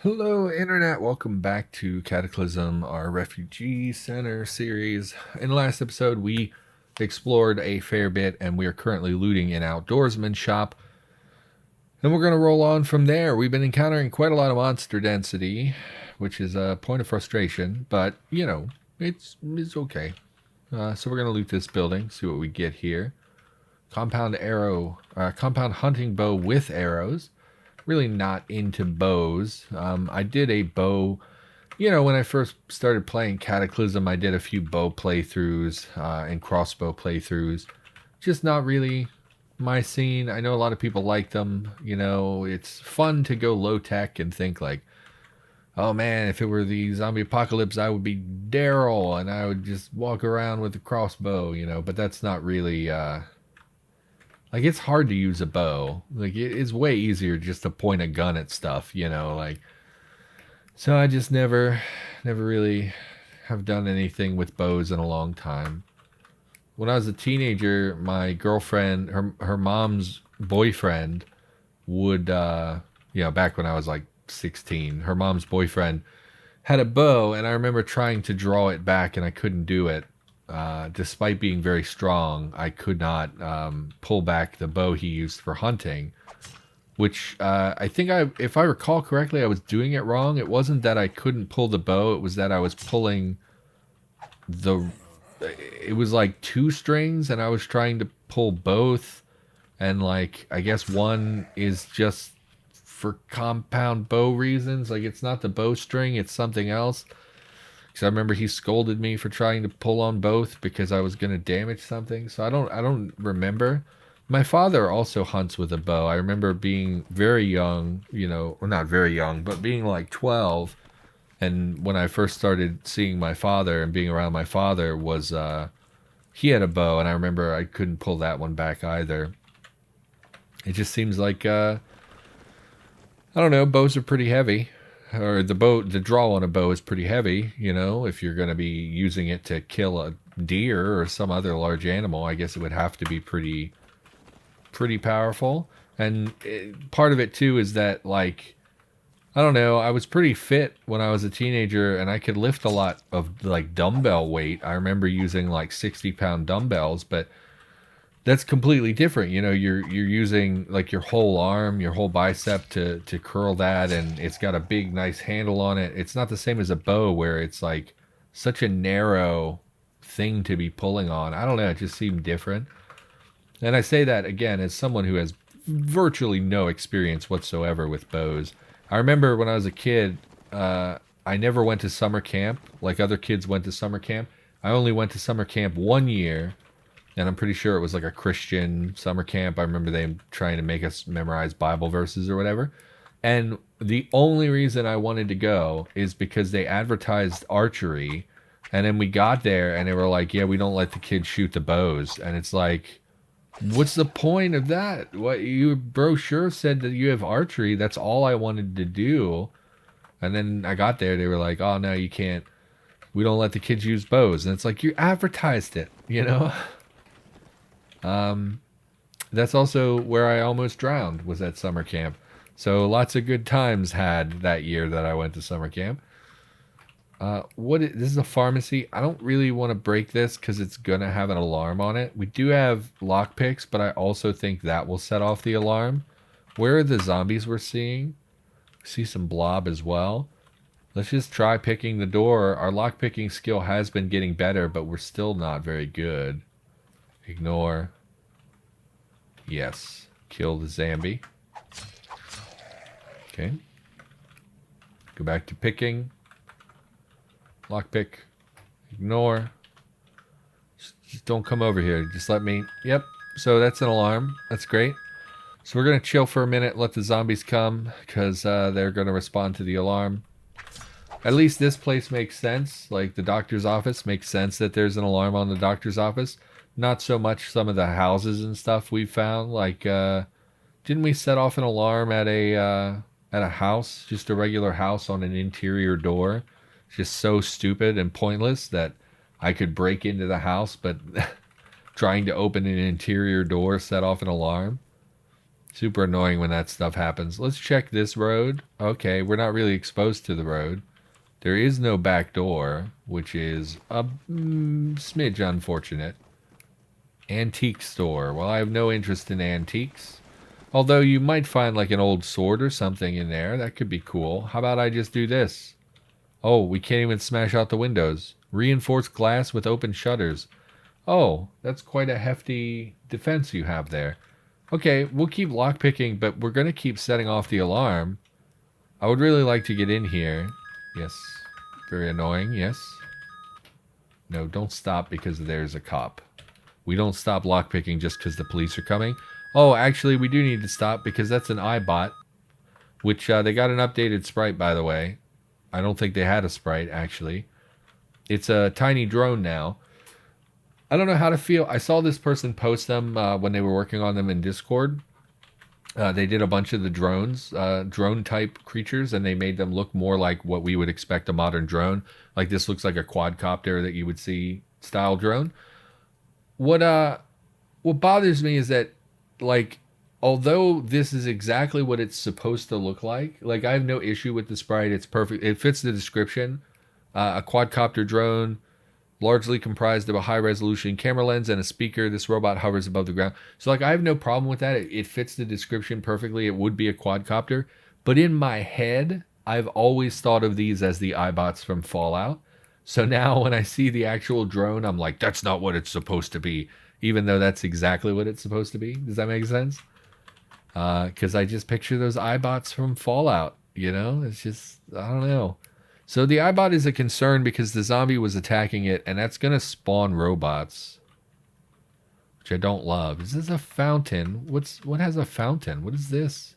Hello, Internet. Welcome back to Cataclysm, our Refugee Center series. In the last episode, we explored a fair bit, and we are currently looting an outdoorsman shop. And we're going to roll on from there. We've been encountering quite a lot of monster density, which is a point of frustration, but, it's okay. So we're going to loot this building, see what we get here. Compound hunting bow with arrows. Really not into bows. I did a bow, when I first started playing Cataclysm, I did a few bow playthroughs and crossbow playthroughs. Just not really my scene. I know a lot of people like them. It's fun to go low tech and think like, oh man, if it were the zombie apocalypse, I would be Daryl and I would just walk around with a crossbow, but that's not really like it's hard to use a bow. Like it's way easier just to point a gun at stuff, like so I just never really have done anything with bows in a long time. When I was a teenager, my girlfriend, her mom's boyfriend would back when I was like 16, her mom's boyfriend had a bow and I remember trying to draw it back and I couldn't do it. Despite being very strong, I could not pull back the bow he used for hunting, which I think if I recall correctly, I was doing it wrong. It wasn't that I couldn't pull the bow; it was that I was pulling the. It was like two strings, and I was trying to pull both, and like I guess one is just for compound bow reasons. Like it's not the bowstring; it's something else. Because I remember he scolded me for trying to pull on both because I was going to damage something. So I don't remember. My father also hunts with a bow. I remember being very young, well not very young, but being like 12. And when I first started seeing my father and being around my father was he had a bow and I remember I couldn't pull that one back either. It just seems like I don't know, bows are pretty heavy or the draw on a bow is pretty heavy, if you're going to be using it to kill a deer or some other large animal, I guess it would have to be pretty powerful. And part of it too is that like I don't know, I was pretty fit when I was a teenager and I could lift a lot of like dumbbell weight. I remember using like 60-pound dumbbells, but that's completely different. You're using like your whole arm, your whole bicep to curl that, and it's got a big, nice handle on it. It's not the same as a bow where it's like such a narrow thing to be pulling on. I don't know. It just seemed different. And I say that again as someone who has virtually no experience whatsoever with bows. I remember when I was a kid, I never went to summer camp like other kids went to summer camp. I only went to summer camp 1 year, and I'm pretty sure it was like a Christian summer camp. I remember them trying to make us memorize Bible verses or whatever. And the only reason I wanted to go is because they advertised archery. And then we got there and they were like, yeah, we don't let the kids shoot the bows. And it's like, what's the point of that? What your brochure said that you have archery. That's all I wanted to do. And then I got there, they were like, oh, no, you can't. We don't let the kids use bows. And it's like, you advertised it. That's also where I almost drowned was at summer camp. So lots of good times had that year that I went to summer camp. This is a pharmacy. I don't really want to break this because it's gonna have an alarm on it. We do have lockpicks, but I also think that will set off the alarm. Where are the zombies we're seeing? See some blob as well. Let's just try picking the door. Our lockpicking skill has been getting better, but we're still not very good. Ignore. Yes. Kill the zombie. Okay. Go back to picking. Lockpick. Ignore. Just don't come over here. Just let me. Yep. So that's an alarm. That's great. So we're going to chill for a minute, let the zombies come, because they're going to respond to the alarm. At least this place makes sense. Like the doctor's office makes sense that there's an alarm on the doctor's office. Not so much some of the houses and stuff we've found. Like, didn't we set off an alarm at a house, just a regular house on an interior door? It's just so stupid and pointless that I could break into the house, but trying to open an interior door set off an alarm. Super annoying when that stuff happens. Let's check this road. Okay, we're not really exposed to the road. There is no back door, which is a smidge unfortunate. Antique store. Well, I have no interest in antiques. Although you might find like an old sword or something in there. That could be cool. How about I just do this? Oh, we can't even smash out the windows. Reinforced glass with open shutters. Oh, that's quite a hefty defense you have there. Okay, we'll keep lockpicking, but we're going to keep setting off the alarm. I would really like to get in here. Yes. Very annoying, yes. No, don't stop because there's a cop. We don't stop lockpicking just because the police are coming. Oh, actually, we do need to stop because that's an iBot, which they got an updated sprite, by the way. I don't think they had a sprite, actually. It's a tiny drone now. I don't know how to feel. I saw this person post them when they were working on them in Discord. They did a bunch of the drones, drone-type creatures, and they made them look more like what we would expect a modern drone. Like this looks like a quadcopter that you would see style drone. What bothers me is that, like, although this is exactly what it's supposed to look like I have no issue with the sprite. It's perfect. It fits the description. A quadcopter drone, largely comprised of a high-resolution camera lens and a speaker. This robot hovers above the ground. So, like, I have no problem with that. It fits the description perfectly. It would be a quadcopter. But in my head, I've always thought of these as the iBots from Fallout. So now when I see the actual drone, I'm like, that's not what it's supposed to be. Even though that's exactly what it's supposed to be. Does that make sense? Because I just picture those iBots from Fallout. You know? It's just, I don't know. So the iBot is a concern because the zombie was attacking it, and that's going to spawn robots, which I don't love. Is this a fountain? What has a fountain? What is this?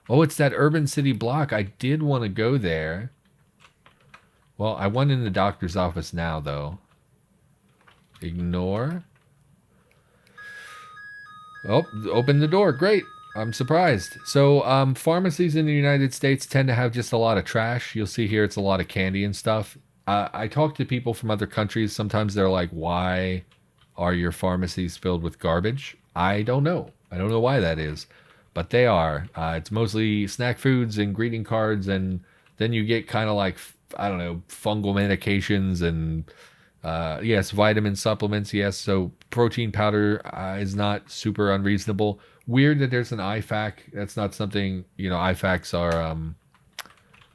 Oh, it's that Urban City block. I did want to go there. Well, I went in the doctor's office now, though. Ignore. Oh, open the door. Great. I'm surprised. So, pharmacies in the United States tend to have just a lot of trash. You'll see here it's a lot of candy and stuff. I talk to people from other countries. Sometimes they're like, why are your pharmacies filled with garbage? I don't know. I don't know why that is. But they are. It's mostly snack foods and greeting cards. And then you get kind of like, I don't know, fungal medications and, yes, vitamin supplements. Yes. So protein powder is not super unreasonable. Weird that there's an IFAC. That's not something, IFACs are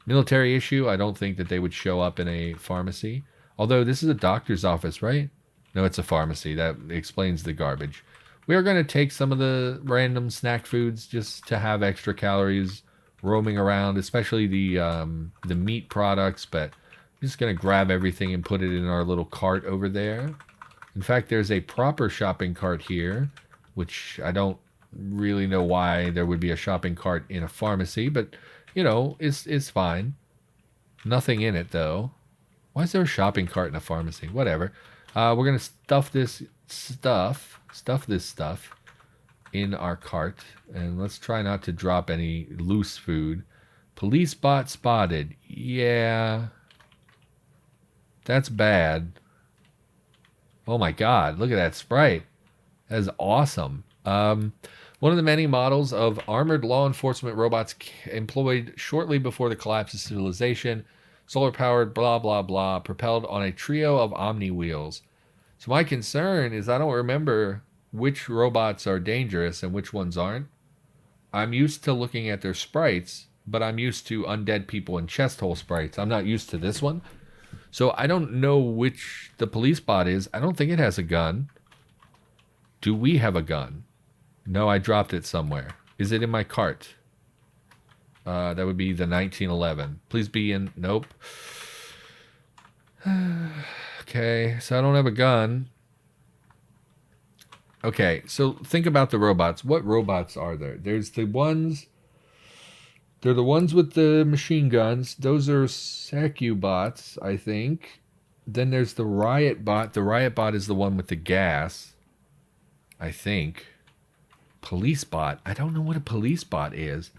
military issue. I don't think that they would show up in a pharmacy. Although this is a doctor's office, right? No, it's a pharmacy. That explains the garbage. We are going to take some of the random snack foods just to have extra calories roaming around, especially the meat products. But I'm just going to grab everything and put it in our little cart over there. In fact, there's a proper shopping cart here, which I don't really know why there would be a shopping cart in a pharmacy, but it's fine. Nothing in it though. Why is there a shopping cart in a pharmacy? Whatever. We're gonna stuff this stuff in our cart, and let's try not to drop any loose food. Police bot spotted. Yeah, that's bad. Oh my god, look at that sprite. That is awesome. One of the many models of armored law enforcement robots employed shortly before the collapse of civilization, solar-powered, blah, blah, blah, propelled on a trio of Omni wheels. So my concern is I don't remember which robots are dangerous and which ones aren't. I'm used to looking at their sprites, but I'm used to undead people and chest hole sprites. I'm not used to this one. So I don't know which the police bot is. I don't think it has a gun. Do we have a gun? No, I dropped it somewhere. Is it in my cart? That would be the 1911. Please be in... Nope. Okay, so I don't have a gun. Okay, so think about the robots. What robots are there? There's the ones... They're the ones with the machine guns. Those are Secubots, I think. Then there's the Riot Bot. The Riot Bot is the one with the gas, I think. Police bot. I don't know what a police bot is.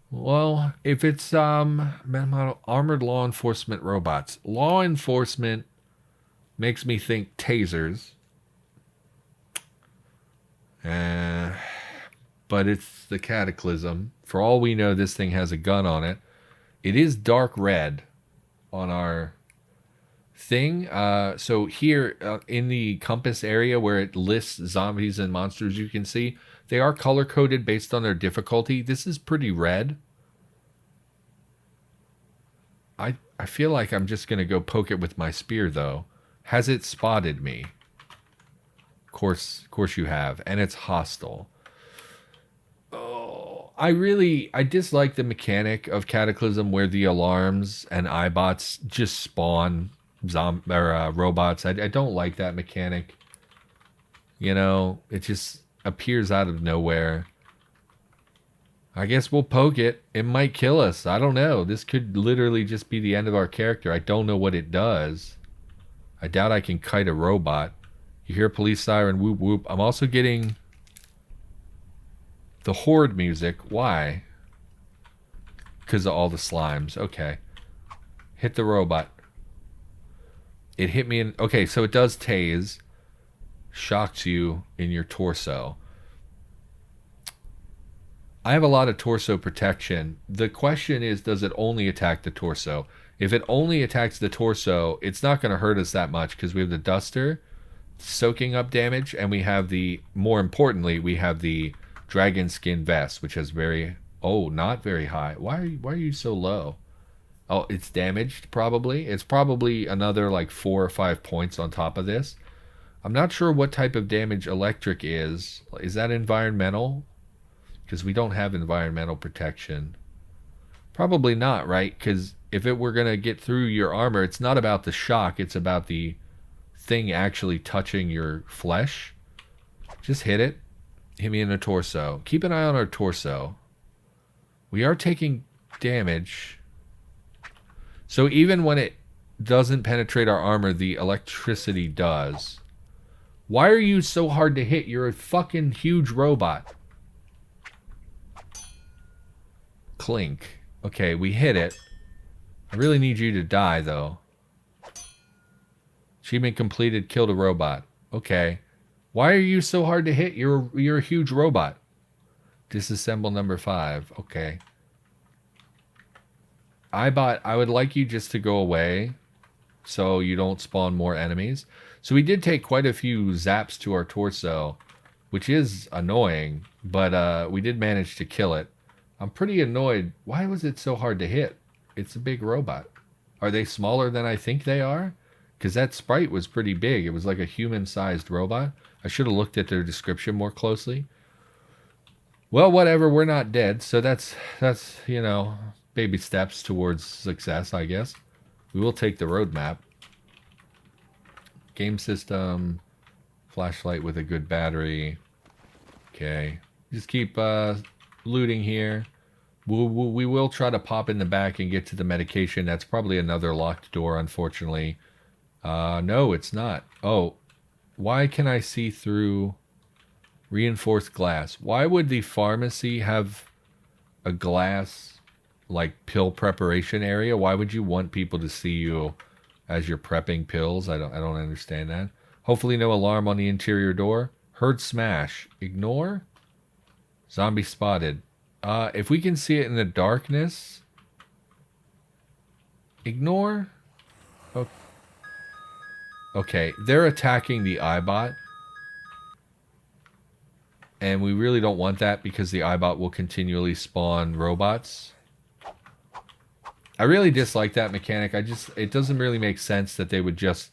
Well, if it's armored law enforcement robots. Law enforcement makes me think tasers. But but it's the Cataclysm. For all we know, this thing has a gun on it. It is dark red on our thing. So here in the compass area where it lists zombies and monsters, you can see they are color coded based on their difficulty. This is pretty red. I feel like I'm just going to go poke it with my spear, though. Has it spotted me? Of course you have. And it's hostile. Oh, I dislike the mechanic of Cataclysm where the alarms and iBots just spawn robots. I don't like that mechanic. You know, it just appears out of nowhere. I guess we'll poke it. It might kill us. I don't know. This could literally just be the end of our character. I don't know what it does. I doubt I can kite a robot. You hear police siren, whoop whoop. I'm also getting the horde music. Why? Because of all the slimes. Okay. Hit the robot. It hit me in... Okay, so it does tase. Shocks you in your torso. I have a lot of torso protection. The question is, does it only attack the torso? If it only attacks the torso, it's not going to hurt us that much because we have the duster soaking up damage, and we have the, more importantly, we have the dragon skin vest, which has very, oh, not very high. Why are you so low? Oh, it's damaged probably. It's probably another like 4 or 5 points on top of this. I'm not sure what type of damage electric is. Is that environmental? Because we don't have environmental protection. Probably not, right? Because if it were going to get through your armor, it's not about the shock. It's about the thing actually touching your flesh. Just hit it. Hit me in the torso. Keep an eye on our torso. We are taking damage. So even when it doesn't penetrate our armor, the electricity does. Why are you so hard to hit? You're a fucking huge robot. Clink. Okay, we hit it. I really need you to die, though. Achievement completed. Killed a robot. Okay. Why are you so hard to hit? You're a huge robot. Disassemble number 5. Okay. I would like you just to go away so you don't spawn more enemies. So we did take quite a few zaps to our torso, which is annoying, but we did manage to kill it. I'm pretty annoyed. Why was it so hard to hit? It's a big robot. Are they smaller than I think they are? Because that sprite was pretty big. It was like a human-sized robot. I should have looked at their description more closely. Well, whatever. We're not dead. So that's you know, baby steps towards success, I guess. We will take the roadmap. Game system. Flashlight with a good battery. Okay. Just keep looting here. We will try to pop in the back and get to the medication. That's probably another locked door, unfortunately. No, it's not. Oh, why can I see through reinforced glass? Why would the pharmacy have a glass, like, pill preparation area? Why would you want people to see you as you're prepping pills? I don't understand that. Hopefully no alarm on the interior door. Heard smash. Ignore. Zombie spotted. If we can see it in the darkness, ignore. Okay, they're attacking the iBot. And we really don't want that because the iBot will continually spawn robots. I really dislike that mechanic. It doesn't really make sense that they would just...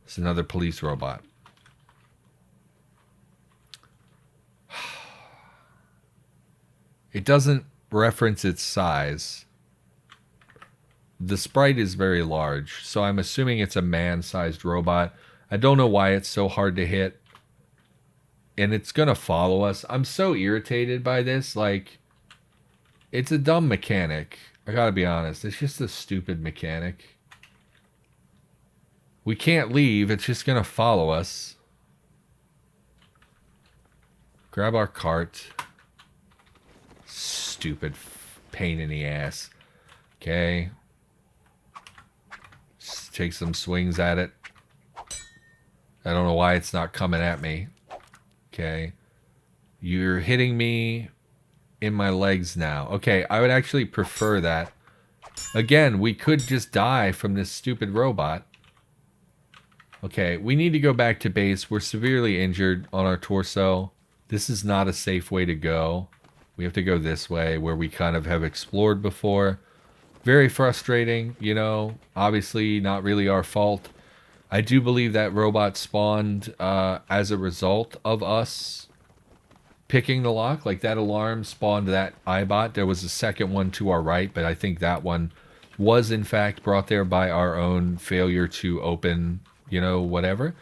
It's another police robot. It doesn't reference its size. The sprite is very large, so I'm assuming it's a man-sized robot. I don't know why it's so hard to hit. And it's gonna follow us. I'm so irritated by this. Like, it's a dumb mechanic. I gotta be honest. It's just a stupid mechanic. We can't leave. It's just gonna follow us. Grab our cart. Stupid pain in the ass. Okay. Take some swings at it. I don't know why it's not coming at me. Okay. You're hitting me in my legs now. Okay, I would actually prefer that. Again, we could just die from this stupid robot. Okay, we need to go back to base. We're severely injured on our torso. This is not a safe way to go. We have to go this way where we kind of have explored before. Very frustrating, you know, obviously not really our fault. I do believe that robot spawned as a result of us picking the lock. Like that alarm spawned that iBot. There was a second one to our right, but I think that one was in fact brought there by our own failure to open, you know, whatever.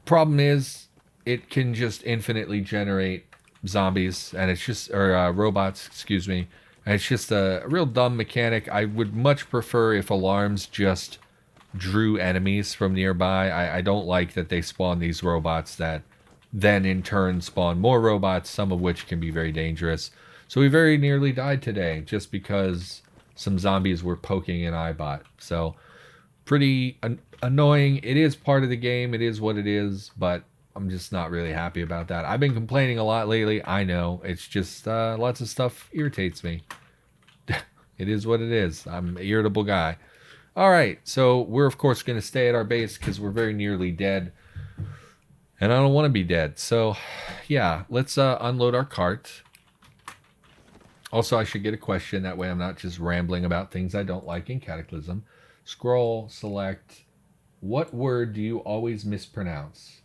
Problem is, it can just infinitely generate zombies, and it's just, or robots, excuse me, and it's just a real dumb mechanic. I would much prefer if alarms just drew enemies from nearby. I don't like that they spawn these robots that then in turn spawn more robots, some of which can be very dangerous. So we very nearly died today just because some zombies were poking an iBot. So pretty annoying. It is part of the game. It is what it is, but I'm just not really happy about that. I've been complaining a lot lately. I know. It's just lots of stuff irritates me. It is what it is. I'm an irritable guy. All right, so we're of course going to stay at our base because we're very nearly dead. And I don't want to be dead. So, yeah, let's unload our cart. Also, I should get a question. That way I'm not just rambling about things I don't like in Cataclysm. Scroll, select. What word do you always mispronounce?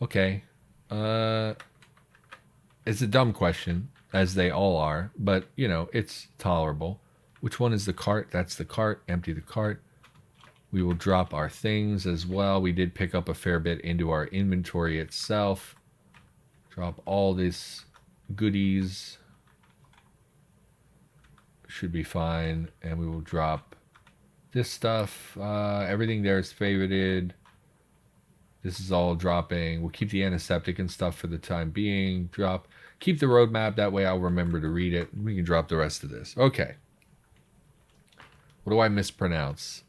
Okay. It's a dumb question, as they all are. But, you know, it's tolerable. Which one is the cart? That's the cart. Empty the cart. We will drop our things as well. We did pick up a fair bit into our inventory itself. Drop all these goodies. Should be fine. And we will drop this stuff. Everything there is favorited. This is all dropping. We'll keep the antiseptic and stuff for the time being. Drop. Keep the roadmap. That way I'll remember to read it. We can drop the rest of this. Okay. What do I mispronounce?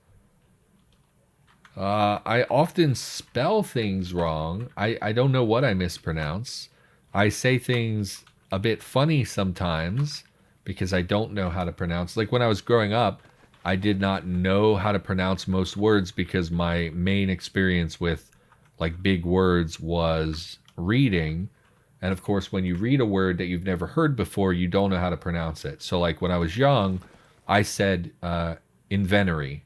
I often spell things wrong. I don't know what I mispronounce. I say things a bit funny sometimes because I don't know how to pronounce. Like when I was growing up, I did not know how to pronounce most words because my main experience with like big words was reading. And of course, when you read a word that you've never heard before, you don't know how to pronounce it. So like when I was young, I said inventory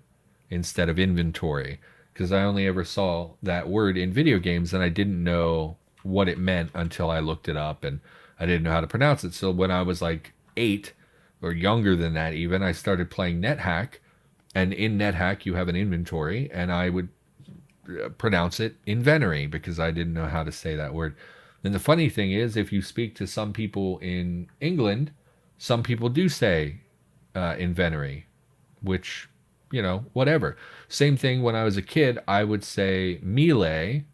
instead of inventory because I only ever saw that word in video games and I didn't know what it meant until I looked it up and I didn't know how to pronounce it. So when I was like 8 or younger than that even, I started playing NetHack, and in NetHack you have an inventory and I would pronounce it inventory because I didn't know how to say that word. And the funny thing is, if you speak to some people in England, some people do say inventory, which, you know, whatever. Same thing when I was a kid, I would say melee,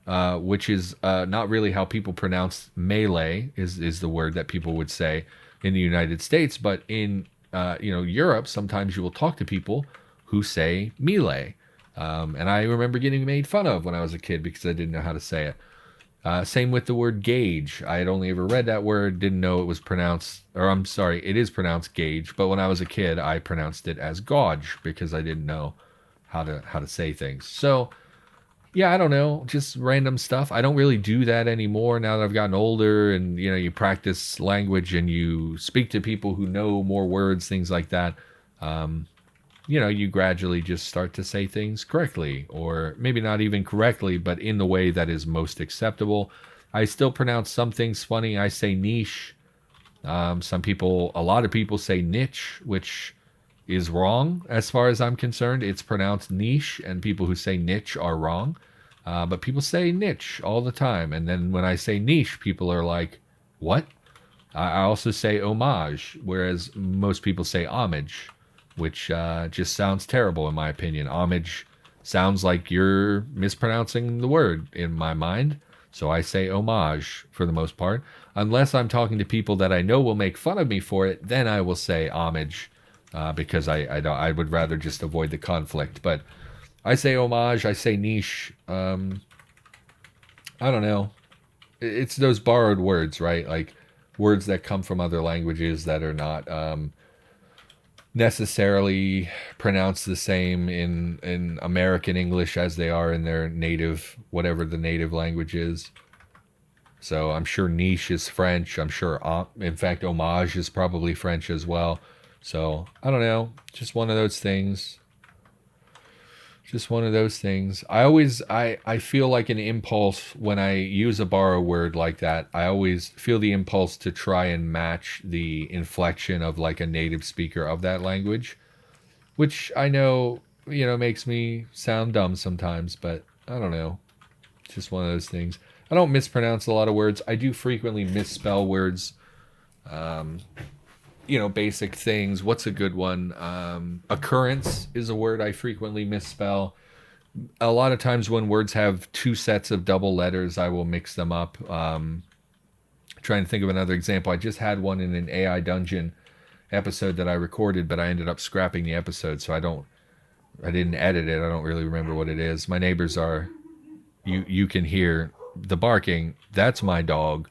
which is not really how people pronounce melee, is the word that people would say in the United States. But in, Europe, sometimes you will talk to people who say melee. And I remember getting made fun of when I was a kid because I didn't know how to say it. Same with the word gauge. I had only ever read that word, didn't know it was pronounced, or I'm sorry, it is pronounced gauge, but when I was a kid, I pronounced it as gauge because I didn't know how to say things. So, yeah, I don't know, just random stuff. I don't really do that anymore now that I've gotten older and, you know, you practice language and you speak to people who know more words, things like that. You gradually just start to say things correctly, or maybe not even correctly, but in the way that is most acceptable. I still pronounce some things funny. I say niche. A lot of people say niche, which is wrong as far as I'm concerned. It's pronounced niche, and people who say niche are wrong. But people say niche all the time. And then when I say niche, people are like, what? I also say homage, whereas most people say homage, which just sounds terrible in my opinion. Homage sounds like you're mispronouncing the word in my mind. So I say homage for the most part. Unless I'm talking to people that I know will make fun of me for it, then I will say homage because I would rather just avoid the conflict. But I say homage. I say niche. I don't know. It's those borrowed words, right? Like words that come from other languages that are not necessarily pronounced the same in American English as they are in their native, whatever the native language is. So I'm sure niche is French. I'm sure, in fact, homage is probably French as well. So I don't know. Just one of those things. Just one of those things. I feel like an impulse when I use a borrowed word like that. I always feel the impulse to try and match the inflection of like a native speaker of that language, which I know, makes me sound dumb sometimes, but I don't know. It's just one of those things. I don't mispronounce a lot of words. I do frequently misspell words. Basic things. What's a good one? Occurrence is a word I frequently misspell. A lot of times when words have two sets of double letters, I will mix them up. Trying to think of another example. I just had one in an AI Dungeon episode that I recorded, but I ended up scrapping the episode, so I didn't edit it. I don't really remember what it is. My neighbors are, you can hear the barking. That's my dog,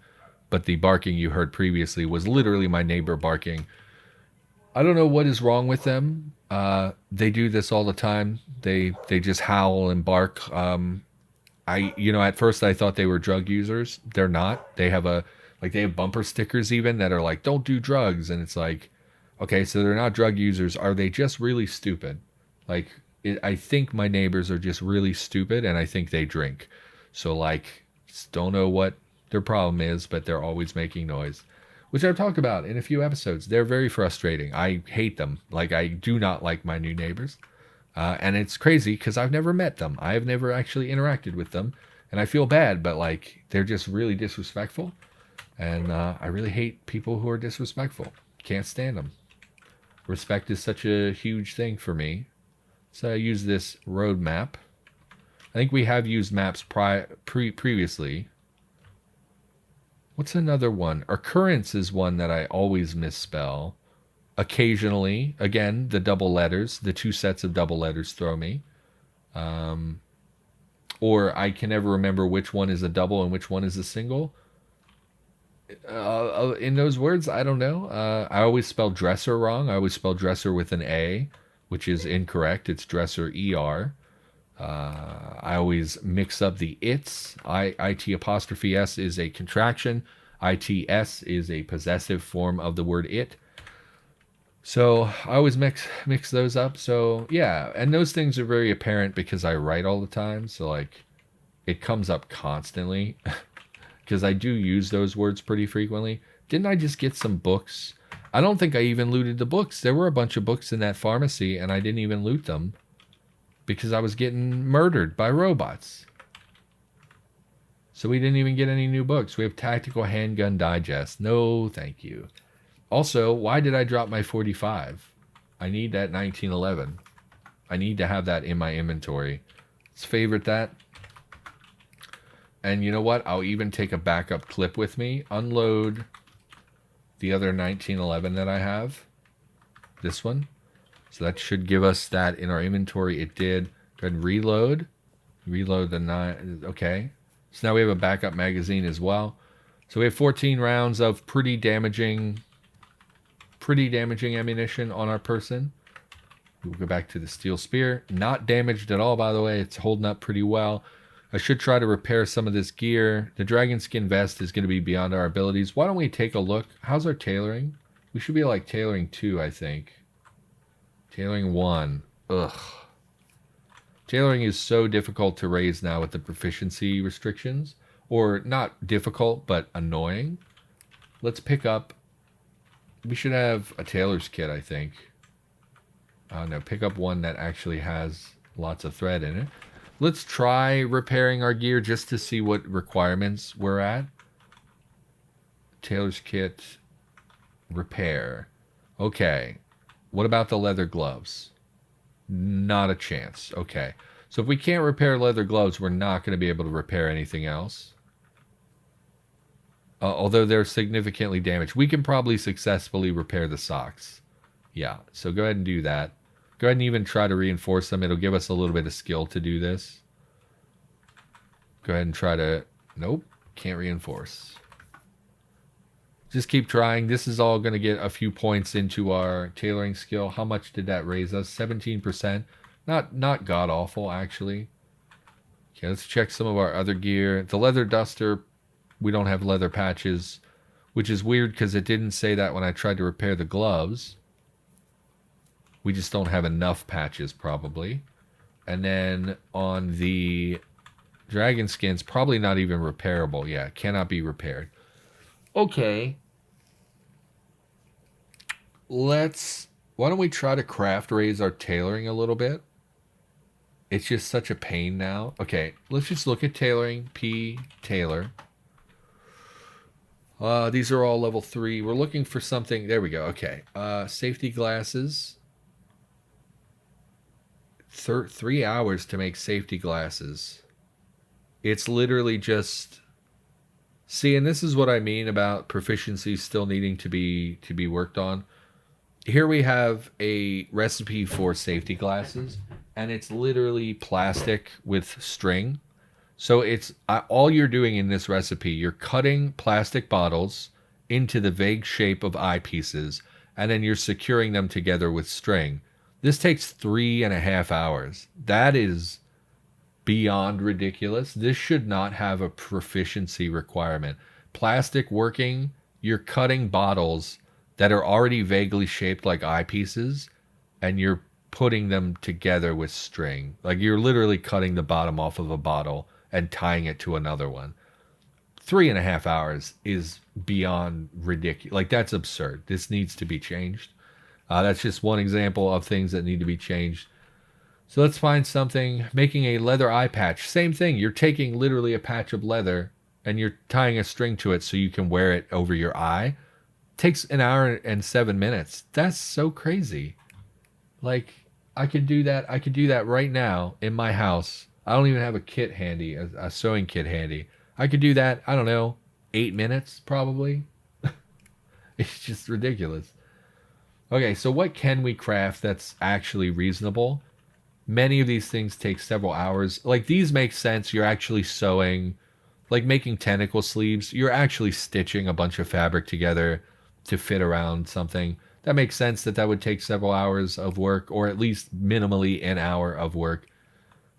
but the barking you heard previously was literally my neighbor barking. I don't know what is wrong with them. They do this all the time. They just howl and bark. At first I thought they were drug users. They're not. They have bumper stickers even that are like, don't do drugs. And it's like, okay, so they're not drug users. Are they just really stupid? I think my neighbors are just really stupid, and I think they drink. So just don't know what their problem is, but they're always making noise, which I've talked about in a few episodes. They're very frustrating. I hate them. I do not like my new neighbors. And it's crazy because I've never met them. I have never actually interacted with them. And I feel bad, but they're just really disrespectful. And I really hate people who are disrespectful. Can't stand them. Respect is such a huge thing for me. So I use this road map. I think we have used maps previously. What's another one? Occurrence is one that I always misspell. Occasionally, again, the double letters, the two sets of double letters throw me. Or I can never remember which one is a double and which one is a single. In those words, I don't know. I always spell dresser wrong. I always spell dresser with an A, which is incorrect. It's dresser ER. I always mix up the its. IT apostrophe S is a contraction. ITS is a possessive form of the word it. So I always mix those up. So yeah, and those things are very apparent because I write all the time. So it comes up constantly because I do use those words pretty frequently. Didn't I just get some books? I don't think I even looted the books. There were a bunch of books in that pharmacy and I didn't even loot them because I was getting murdered by robots. So we didn't even get any new books. We have Tactical Handgun Digest. No, thank you. Also, why did I drop my 45? I need that 1911. I need to have that in my inventory. Let's favorite that. And you know what? I'll even take a backup clip with me. Unload the other 1911 that I have. This one. So that should give us that in our inventory. It did. Go ahead and reload. Reload the 9. Okay. So now we have a backup magazine as well. So we have 14 rounds of pretty damaging ammunition on our person. We'll go back to the steel spear. Not damaged at all, by the way. It's holding up pretty well. I should try to repair some of this gear. The dragon skin vest is going to be beyond our abilities. Why don't we take a look? How's our tailoring? We should be tailoring 2, I think. Tailoring 1. Ugh. Tailoring is so difficult to raise now with the proficiency restrictions. Or not difficult, but annoying. Let's pick up. We should have a tailor's kit, I think. No, pick up one that actually has lots of thread in it. Let's try repairing our gear just to see what requirements we're at. Tailor's kit. Repair. Okay. What about the leather gloves? Not a chance. Okay. So if we can't repair leather gloves, we're not going to be able to repair anything else. Although they're significantly damaged. We can probably successfully repair the socks. Yeah. So go ahead and do that. Go ahead and even try to reinforce them. It'll give us a little bit of skill to do this. Go ahead and try to... Nope, can't reinforce. Just keep trying. This is all going to get a few points into our tailoring skill. How much did that raise us? 17%. Not god-awful, actually. Okay, let's check some of our other gear. The leather duster, we don't have leather patches, which is weird because it didn't say that when I tried to repair the gloves. We just don't have enough patches, probably. And then on the dragon skins, probably not even repairable. Yeah, cannot be repaired. Okay. Why don't we try to craft raise our tailoring a little bit? It's just such a pain now. Okay, let's just look at tailoring. P, tailor. These are all level 3. We're looking for something. There we go. Okay. Safety glasses. 3 hours to make safety glasses. It's literally just... See, and this is what I mean about proficiency still needing to be worked on. Here we have a recipe for safety glasses, and it's literally plastic with string. So it's all you're doing in this recipe, you're cutting plastic bottles into the vague shape of eyepieces, and then you're securing them together with string. This takes 3.5 hours. That is beyond ridiculous. This should not have a proficiency requirement. Plastic working, you're cutting bottles that are already vaguely shaped like eyepieces, and you're putting them together with string. Like, you're literally cutting the bottom off of a bottle and tying it to another one. 3.5 hours is beyond ridiculous. Like, that's absurd. This needs to be changed. That's just one example of things that need to be changed. So let's find something. Making a leather eye patch. Same thing. You're taking literally a patch of leather and you're tying a string to it so you can wear it over your eye. Takes 1 hour and 7 minutes. That's so crazy. Like, I could do that. I could do that right now in my house. I don't even have a kit handy, a sewing kit handy. I could do that, I don't know, 8 minutes probably. It's just ridiculous. Okay, so what can we craft that's actually reasonable? Many of these things take several hours. Like, these make sense. You're actually sewing, like making tentacle sleeves. You're actually stitching a bunch of fabric together to fit around something. That makes sense that would take several hours of work, or at least minimally an hour of work.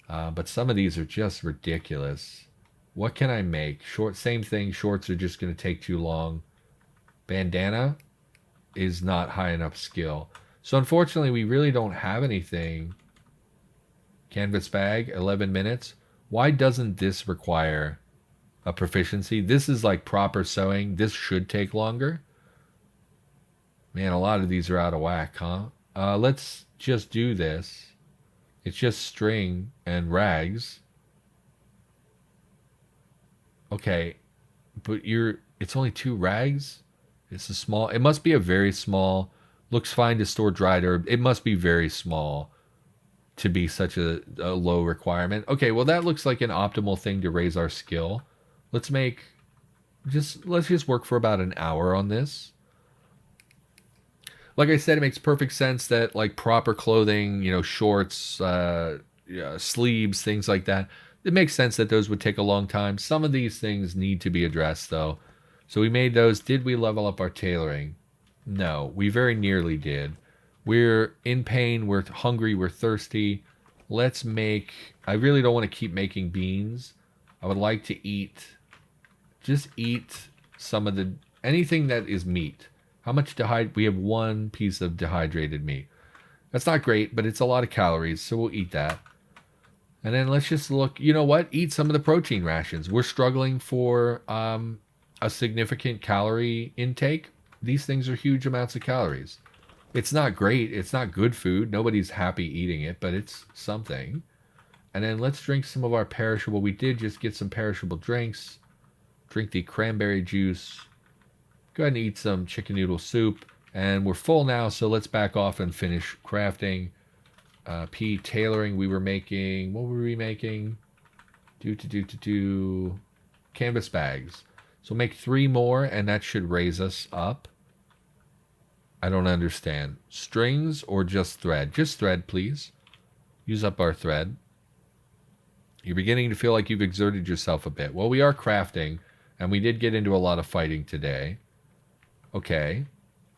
But some of these are just ridiculous. What can I make? Same thing. Shorts are just going to take too long. Bandana is not high enough skill. So unfortunately, we really don't have anything. Canvas bag, 11 minutes. Why doesn't this require a proficiency? This is like proper sewing. This should take longer. Man, a lot of these are out of whack, huh? Let's just do this. It's just string and rags. Okay, but it's only 2 rags? It's a small, it must be a very small, looks fine to store dried herb. It must be very small to be such a low requirement. Okay, well that looks like an optimal thing to raise our skill. Let's just work for about an hour on this. Like I said, it makes perfect sense that like proper clothing, shorts, sleeves, things like that. It makes sense that those would take a long time. Some of these things need to be addressed though. So we made those. Did we level up our tailoring? No, we very nearly did. We're in pain. We're hungry. We're thirsty. Let's make... I really don't want to keep making beans. I would like to just eat some of anything that is meat. How much we have 1 piece of dehydrated meat. That's not great, but it's a lot of calories, so we'll eat that. And then let's just look, you know what? Eat some of the protein rations. We're struggling for a significant calorie intake. These things are huge amounts of calories. It's not great. It's not good food. Nobody's happy eating it, but it's something. And then let's drink some of our perishable. We did just get some perishable drinks. Drink the cranberry juice. Go ahead and eat some chicken noodle soup. And we're full now, so let's back off and finish crafting. P, tailoring. We were making... What were we making? Canvas bags. So make 3 more, and that should raise us up. I don't understand. Strings or just thread? Just thread, please. Use up our thread. You're beginning to feel like you've exerted yourself a bit. Well, we are crafting, and we did get into a lot of fighting today. Okay.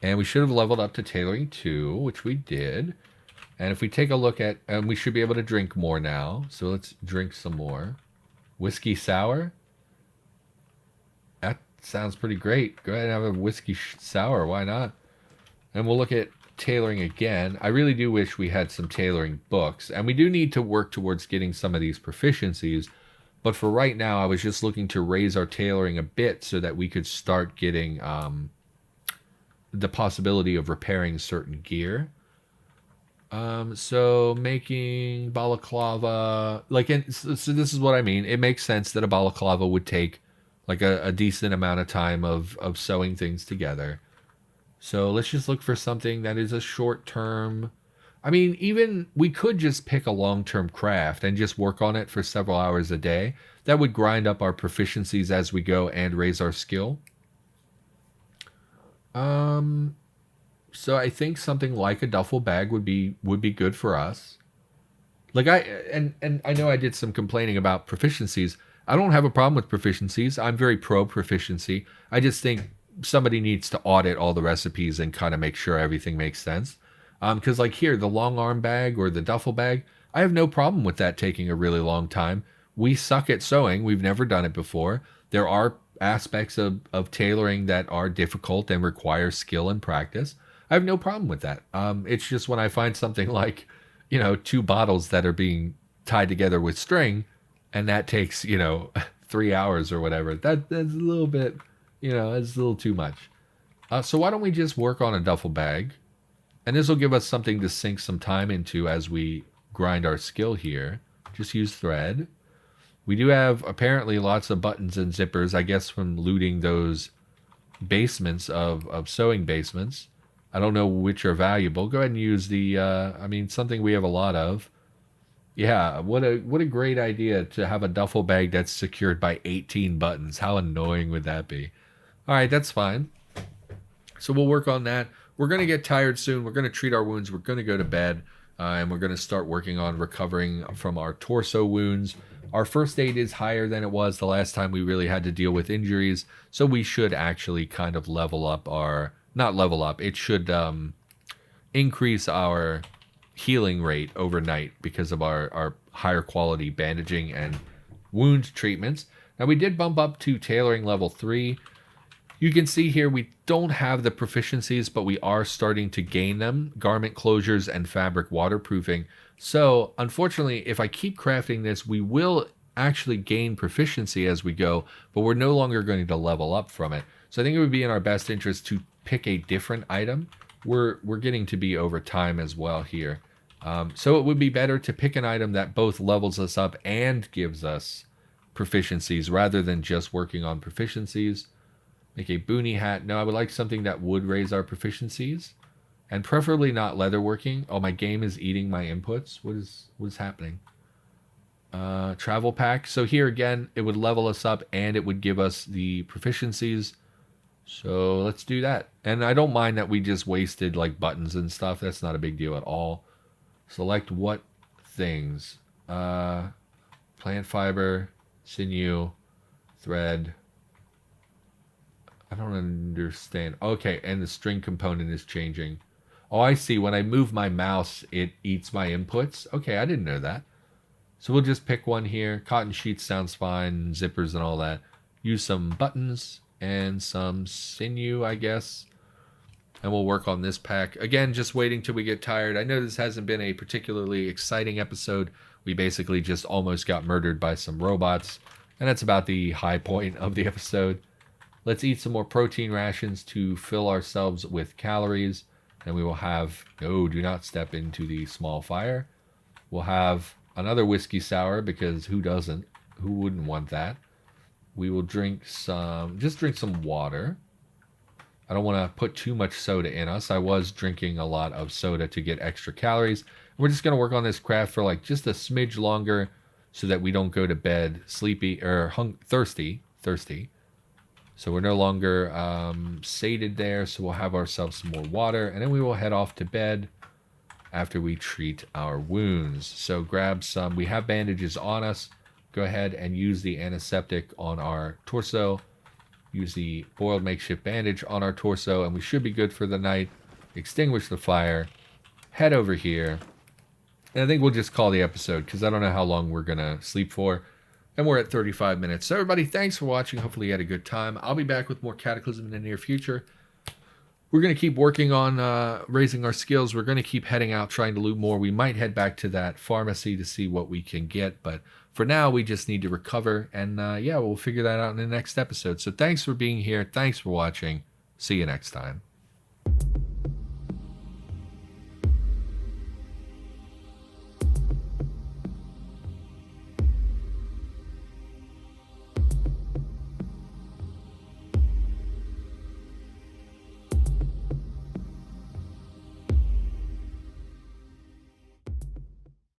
And we should have leveled up to tailoring 2, which we did. And if we take a look at... And we should be able to drink more now. So let's drink some more. Whiskey sour? That sounds pretty great. Go ahead and have a whiskey sour. Why not? And we'll look at tailoring again. I really do wish we had some tailoring books. And we do need to work towards getting some of these proficiencies. But for right now, I was just looking to raise our tailoring a bit so that we could start getting the possibility of repairing certain gear. So making balaclava, so this is what I mean. It makes sense that a balaclava would take like a decent amount of time of sewing things together. So let's just look for something that is a short term. I mean, even we could just pick a long-term craft and just work on it for several hours a day. That would grind up our proficiencies as we go and raise our skill. So I think something like a duffel bag would be good for us. Like and I know I did some complaining about proficiencies. I don't have a problem with proficiencies. I'm very pro proficiency. I just think somebody needs to audit all the recipes and kind of make sure everything makes sense. Because like here, the long arm bag or the duffel bag, I have no problem with that taking a really long time. We suck at sewing. We've never done it before. There are aspects of tailoring that are difficult and require skill and practice. I have no problem with that. It's just when I find something like, 2 bottles that are being tied together with string, and that takes, 3 hours or whatever. That's a little bit, it's a little too much. So why don't we just work on a duffel bag? And this will give us something to sink some time into as we grind our skill here. Just use thread. We do have apparently lots of buttons and zippers, I guess from looting those basements of sewing basements. I don't know which are valuable. Go ahead and use the, something we have a lot of. Yeah, what a great idea to have a duffel bag that's secured by 18 buttons. How annoying would that be? All right, that's fine. So we'll work on that. We're going to get tired soon. We're going to treat our wounds. We're going to go to bed. And we're going to start working on recovering from our torso wounds. Our first aid is higher than it was the last time we really had to deal with injuries. So we should actually kind of level up our... Not level up. It should increase our healing rate overnight because of our higher quality bandaging and wound treatments. Now we did bump up to tailoring level 3. You can see here we don't have the proficiencies, but we are starting to gain them. Garment closures and fabric waterproofing. So unfortunately, if I keep crafting this, we will actually gain proficiency as we go, but we're no longer going to level up from it. So I think it would be in our best interest to pick a different item. We're getting to be over time as well here. So it would be better to pick an item that both levels us up and gives us proficiencies rather than just working on proficiencies. Make a boonie hat. No, I would like something that would raise our proficiencies. And preferably not leatherworking. Oh, my game is eating my inputs. What is happening? Travel pack. So here again, it would level us up and it would give us the proficiencies. So let's do that. And I don't mind that we just wasted like buttons and stuff. That's not a big deal at all. Select what things. Plant fiber, sinew, thread. I don't understand. Okay, and the string component is changing. Oh, I see. When I move my mouse, it eats my inputs. Okay, I didn't know that. So we'll just pick one here. Cotton sheets sounds fine. Zippers and all that. Use some buttons and some sinew, I guess. And we'll work on this pack. Again, just waiting till we get tired. I know this hasn't been a particularly exciting episode. We basically just almost got murdered by some robots. And that's about the high point of the episode. Let's eat some more protein rations to fill ourselves with calories. And we will have... No, do not step into the small fire. We'll have another whiskey sour because who doesn't? Who wouldn't want that? We will drink some... Just drink some water. I don't want to put too much soda in us. I was drinking a lot of soda to get extra calories. We're just going to work on this craft for like just a smidge longer so that we don't go to bed sleepy or thirsty. So we're no longer sated there, so we'll have ourselves some more water, and then we will head off to bed after we treat our wounds. So grab some, we have bandages on us. Go ahead and use the antiseptic on our torso. Use the boiled makeshift bandage on our torso, and we should be good for the night. Extinguish the fire. Head over here. And I think we'll just call the episode because I don't know how long we're going to sleep for. And we're at 35 minutes. So everybody, thanks for watching. Hopefully you had a good time. I'll be back with more Cataclysm in the near future. We're going to keep working on raising our skills. We're going to keep heading out, trying to loot more. We might head back to that pharmacy to see what we can get. But for now, we just need to recover. And yeah, we'll figure that out in the next episode. So thanks for being here. Thanks for watching. See you next time.